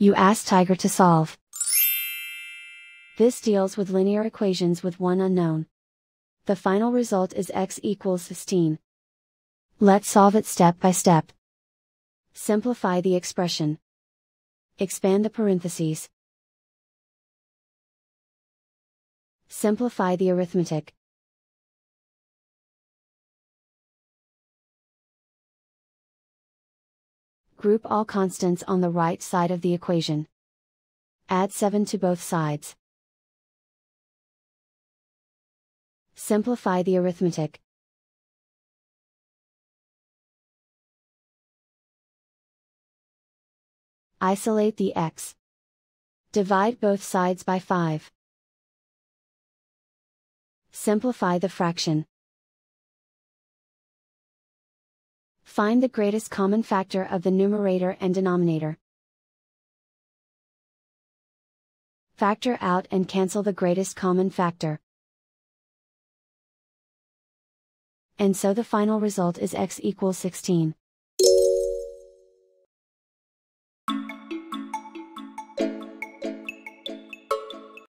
You ask Tiger to solve. This deals with linear equations with one unknown. The final result is x equals 16. Let's solve it step by step. Simplify the expression. Expand the parentheses. Simplify the arithmetic. Group all constants on the right side of the equation. Add 7 to both sides. Simplify the arithmetic. Isolate the x. Divide both sides by 5. Simplify the fraction. Find the greatest common factor of the numerator and denominator. Factor out and cancel the greatest common factor. And so the final result is x equals 16.